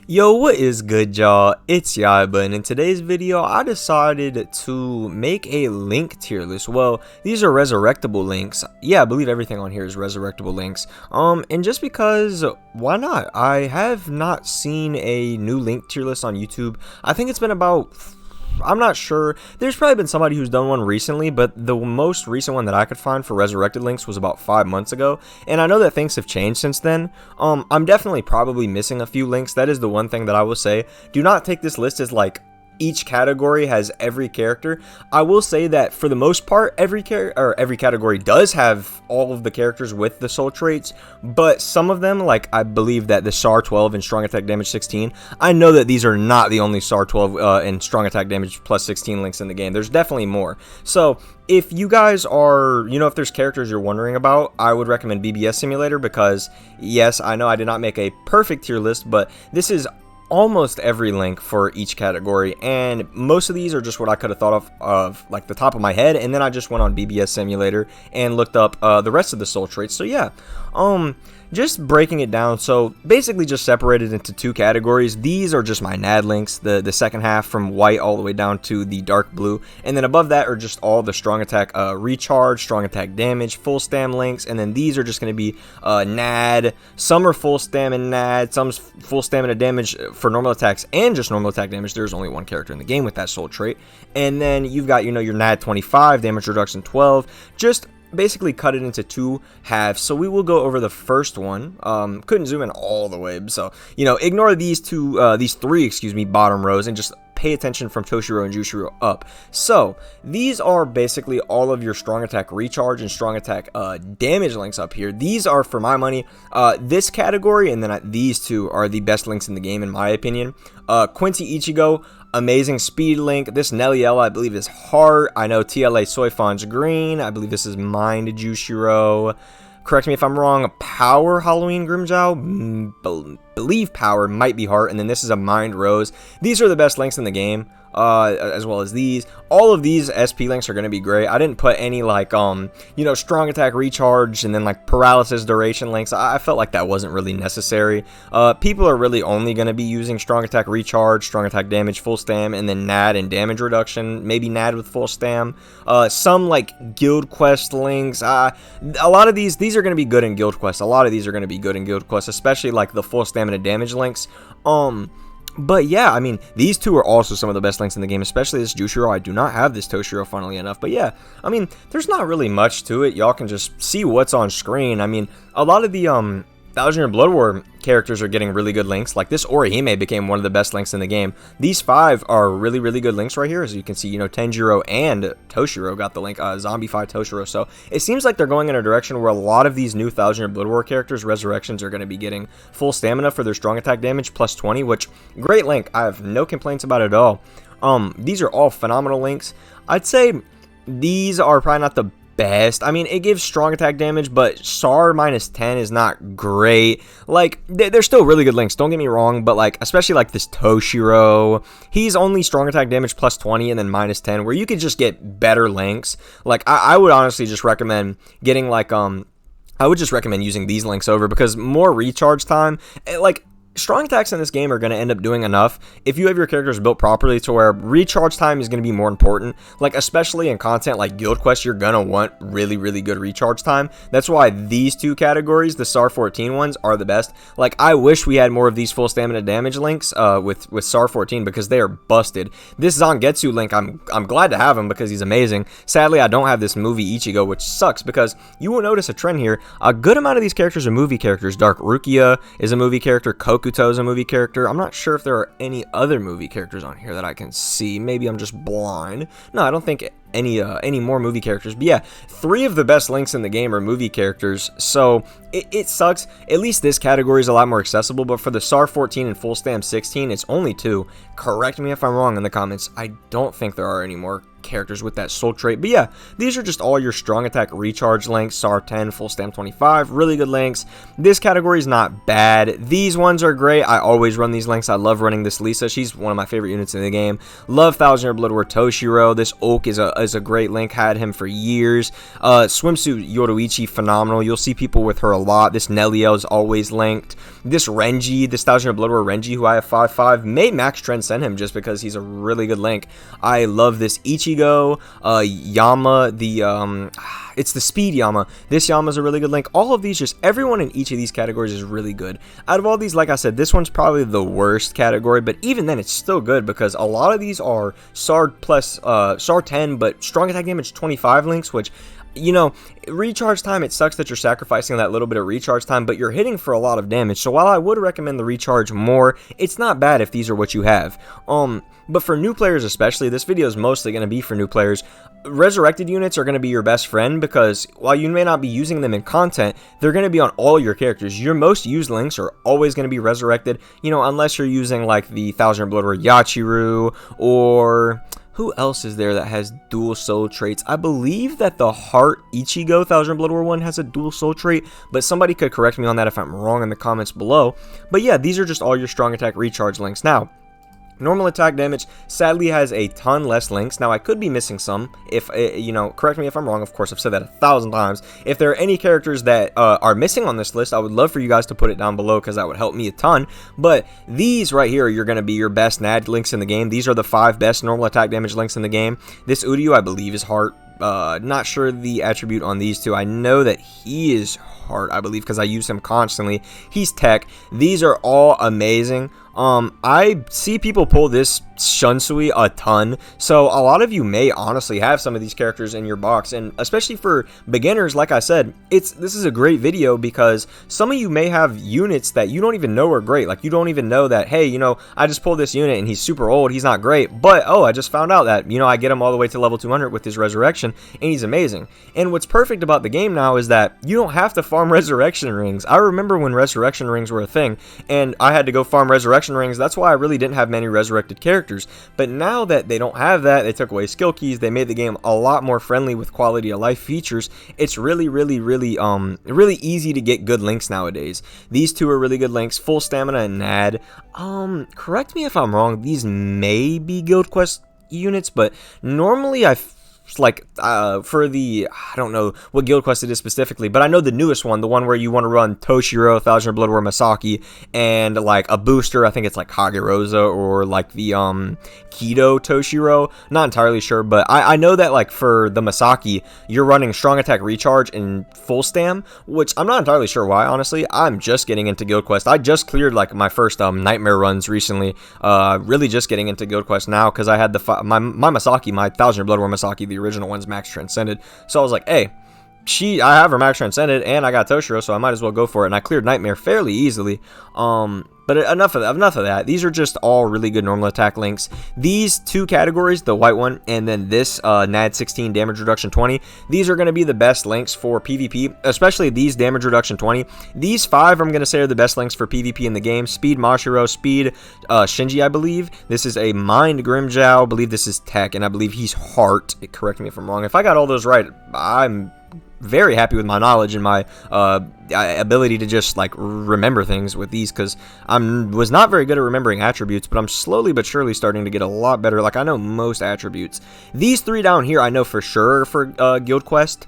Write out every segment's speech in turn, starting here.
Yo, what is good, y'all? It's Yaiba, and in today's video, I decided to make a link tier list. Well, these are resurrectable links. Yeah, I believe everything on here is resurrectable links. And just because, why not? I have not seen a new link tier list on YouTube. I think it's been about, I'm not sure. There's probably been somebody who's done one recently, but the most recent one that I could find for resurrected links was about 5 months ago. And I know that things have changed since then. I'm definitely probably missing a few links. That is the one thing that I will say. Do not take this list as like each category has every character. I will say that for the most part, every category does have all of the characters with the soul traits, but some of them, like I believe that the SAR 12 and strong attack damage 16, I know that these are not the only SAR 12 and strong attack damage plus 16 links in the game. There's definitely more. So if you guys are, if there's characters you're wondering about, I would recommend BBS Simulator because, yes, I know I did not make a perfect tier list, but this is almost every link for each category, and most of these are just what I could have thought of like the top of my head, and then I just went on BBS Simulator and looked up the rest of the soul traits. So yeah, just breaking it down, so basically just separated into two categories. These are just my NAD links, the second half from white all the way down to the dark blue, and then above that are just all the strong attack recharge, strong attack damage, full stam links, and then these are just going to be NAD. Some are full stam and NAD, some's full stamina damage for normal attacks and just normal attack damage. There's only one character in the game with that soul trait. And then you've got, your NAD 25, damage reduction 12, just basically cut it into two halves. So we will go over the first one. Couldn't zoom in all the way, so ignore these three bottom rows and just pay attention from Toshiro and Jushiro up. So these are basically all of your strong attack recharge and strong attack damage links up here. These are, for my money, this category, and then these two are the best links in the game in my opinion. Quincy Ichigo, amazing speed link. This Nelliel, I believe, is heart. I know TLA Soifon's green. I believe this is Mind Jushiro. Correct me if I'm wrong. Power Halloween Grimjow. Believe Power might be heart. And then this is a Mind Rose. These are the best links in the game. As well as these. All of these SP links are going to be great. I didn't put any like strong attack recharge and then like paralysis duration links. I felt like that wasn't really necessary. People are really only going to be using strong attack recharge, strong attack damage, full stam, and then NAD and damage reduction, maybe NAD with full stam. Some like guild quest links. A lot of these are going to be good in guild quest. A lot of these are going to be good in guild quest, especially like the full stamina damage links. But yeah, I mean, these two are also some of the best links in the game, especially this Jushiro. I do not have this Toshiro, funnily enough. But yeah, I mean, there's not really much to it. Y'all can just see what's on screen. I mean, a lot of the 1000-Year Blood War characters are getting really good links. Like this Orihime became one of the best links in the game. These 5 are really, really good links right here. As you can see, Tenjiro and Toshiro got the link, Zombie 5 Toshiro. So it seems like they're going in a direction where a lot of these new 1000-Year Blood War characters, Resurrections, are going to be getting full stamina for their strong attack damage plus 20, which, great link. I have no complaints about it at all. These are all phenomenal links. I'd say these are probably not the best. I mean, it gives strong attack damage, but SAR minus 10 is not great. Like, they're still really good links, don't get me wrong, but like, especially like this Toshiro, he's only strong attack damage plus 20 and then minus 10, where you could just get better links. Like, I would honestly just recommend getting like, I would just recommend using these links over, because more recharge time, like, strong attacks in this game are going to end up doing enough if you have your characters built properly to where recharge time is going to be more important. Like, especially in content like Guild Quest, you're going to want really, really good recharge time. That's why these two categories, the SAR 14 ones, are the best. Like, I wish we had more of these full stamina damage links with SAR 14, because they are busted. This Zangetsu link, I'm glad to have him because he's amazing. Sadly, I don't have this movie Ichigo, which sucks, because you will notice a trend here. A good amount of these characters are movie characters. Dark Rukia is a movie character. Kokuto is a movie character. I'm not sure if there are any other movie characters on here that I can see. Maybe I'm just blind. No, I don't think any more movie characters. But yeah, 3 of the best links in the game are movie characters, so it sucks. At least this category is a lot more accessible, but for the SAR 14 and full stam 16, it's only 2. Correct me if I'm wrong in the comments. I don't think there are any more characters with that soul trait. But yeah, these are just all your strong attack recharge links. SAR 10, full stam 25, really good links. This category is not bad. These ones are great. I always run these links. I love running this Lisa. She's one of my favorite units in the game. Love 1000-Year Blood War Toshiro. This Oak is a is a great link, had him for years. Swimsuit Yoruichi, phenomenal. You'll see people with her a lot. This Neliel is always linked. This Renji, this 1000 Year Blood War Renji, who I have 5.5, may max transcend him just because he's a really good link. I love this Ichigo, Yama, it's the Speed Yama. This Yama's a really good link. All of these, just everyone in each of these categories is really good. Out of all these, like I said, this one's probably the worst category, but even then, it's still good because a lot of these are SAR plus SAR 10, but strong attack damage 25 links, which, you know, recharge time, it sucks that you're sacrificing that little bit of recharge time, but you're hitting for a lot of damage. So while I would recommend the recharge more, it's not bad if these are what you have. But for new players especially, this video is mostly going to be for new players. Resurrected units are going to be your best friend because while you may not be using them in content, they're going to be on all your characters. Your most used links are always going to be resurrected, you know, unless you're using like the 1000 Year Blood War Yachiru, or who else is there that has dual soul traits? I believe that the Heart Ichigo 1000 Year Blood War 1 has a dual soul trait, but somebody could correct me on that if I'm wrong in the comments below. But yeah, these are just all your strong attack recharge links. Now, normal attack damage sadly has a ton less links. Now, I could be missing some. If, you know, correct me if I'm wrong. Of course, I've said that 1,000 times. If there are any characters that are missing on this list, I would love for you guys to put it down below because that would help me a ton. But these right here, you're going to be your best NAD links in the game. These are the 5 best normal attack damage links in the game. This Uryu, I believe, is Heart. Not sure the attribute on these two. I know that he is Heart, I believe, because I use him constantly. He's Tech. These are all amazing. I see people pull this Shunsui a ton, so a lot of you may honestly have some of these characters in your box, and especially for beginners, like I said, this is a great video because some of you may have units that you don't even know are great. Like, you don't even know that, hey, you know, I just pulled this unit and he's super old, he's not great, but oh, I just found out that, you know, I get him all the way to level 200 with his resurrection and he's amazing. And what's perfect about the game now is that you don't have to farm resurrection rings. I remember when resurrection rings were a thing and I had to go farm resurrection rings. That's why I really didn't have many resurrected characters. But now that they don't have that, they took away skill keys, they made the game a lot more friendly with quality of life features. It's really easy to get good links nowadays. These two are really good links, full stamina and NAD. Correct me if I'm wrong, these may be Guild Quest units, but normally for the, I don't know what Guild Quest it is specifically, but I know the newest one, the one where you want to run Toshiro, 1000 Year Blood War Masaki, and like a booster, I think it's like Kagerosa or like the Kido Toshiro, not entirely sure, but I know that like for the Masaki, you're running strong attack recharge and full stam, which I'm not entirely sure why, honestly. I'm just getting into Guild Quest. I just cleared like my first nightmare runs recently, really just getting into Guild Quest now because I had my Masaki, my 1000 Year Blood War Masaki, the original one's max transcended, so I was like, hey, I have her max transcended and I got Toshiro, so I might as well go for it, and I cleared Nightmare fairly easily. But enough of that. These are just all really good normal attack links. These two categories, the white one and then this NAD 16 damage reduction 20, these are going to be the best links for PvP, especially these damage reduction 20. These 5 I'm going to say are the best links for PvP in the game. Speed Mashiro, Speed Shinji, I believe. This is a Mind Grimjow, I believe this is Tech, and I believe he's Heart. Correct me if I'm wrong. If I got all those right, I'm very happy with my knowledge and my ability to just like remember things with these, because I was not very good at remembering attributes, but I'm slowly but surely starting to get a lot better. Like, I know most attributes. These 3 down here I know for sure for Guild Quest.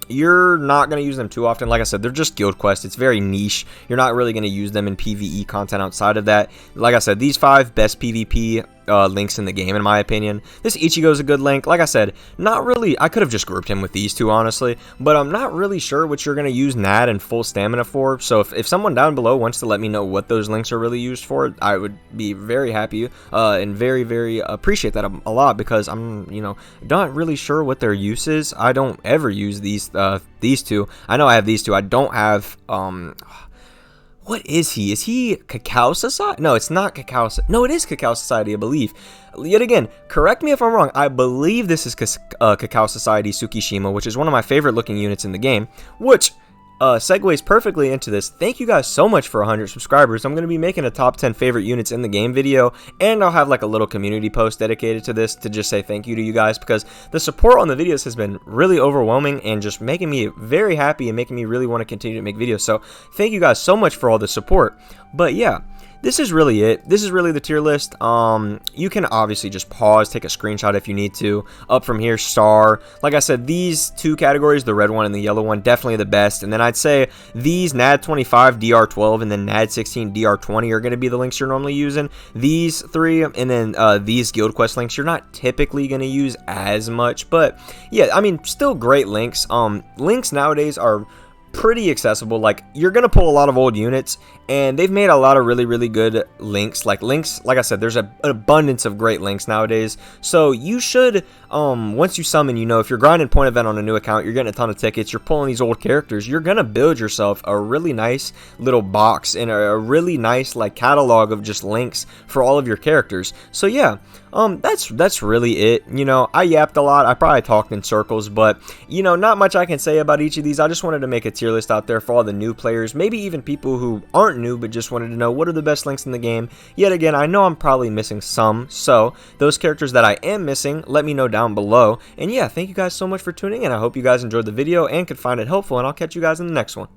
You're not going to use them too often. Like I said, they're just Guild Quest. It's very niche. You're not really going to use them in PvE content outside of that. Like I said, these 5 best PvP links in the game, in my opinion. This Ichigo is a good link. Like I said, not really. I could have just grouped him with these two, honestly, but I'm not really sure what you're going to use NAD and full stamina for. So if someone down below wants to let me know what those links are really used for, I would be very happy and very appreciate that a lot, because I'm, you know, not really sure what their use is. I don't ever use these two. I know I have these two. I don't have what is he? Is he Cacao Society? No, it's not Cacao. No, it is Cacao Society, I believe. Yet again, correct me if I'm wrong. I believe this is Cacao Society Tsukishima, which is one of my favorite looking units in the game, which segues perfectly into this. Thank you guys so much for 100 subscribers. I'm going to be making a top 10 favorite units in the game video, and I'll have like a little community post dedicated to this to just say thank you to you guys, because the support on the videos has been really overwhelming and just making me very happy and making me really want to continue to make videos. So thank you guys so much for all the support. But yeah, this is really it. This is really the tier list. You can obviously just pause, take a screenshot if you need to. Up from here, star. Like I said, these two categories, the red one and the yellow one, definitely the best. And then I'd say these NAD 25, DR 12, and then NAD 16, DR 20 are going to be the links you're normally using. These three, and then these guild quest links, you're not typically going to use as much. But yeah, I mean, still great links. Links nowadays are pretty accessible. Like, you're gonna pull a lot of old units, and they've made a lot of really good links. Like I said, there's an abundance of great links nowadays, so you should once you summon, you know, if you're grinding point event on a new account, you're getting a ton of tickets, you're pulling these old characters, you're gonna build yourself a really nice little box and a really nice like catalog of just links for all of your characters. So yeah, that's really it. You know, I yapped a lot, I probably talked in circles, but you know, not much I can say about each of these. I just wanted to make a tier list out there for all the new players, maybe even people who aren't new but just wanted to know what are the best links in the game. Yet again, I know I'm probably missing some, so those characters that I am missing, let me know down below. And yeah, thank you guys so much for tuning in. I hope you guys enjoyed the video and could find it helpful, and I'll catch you guys in the next one.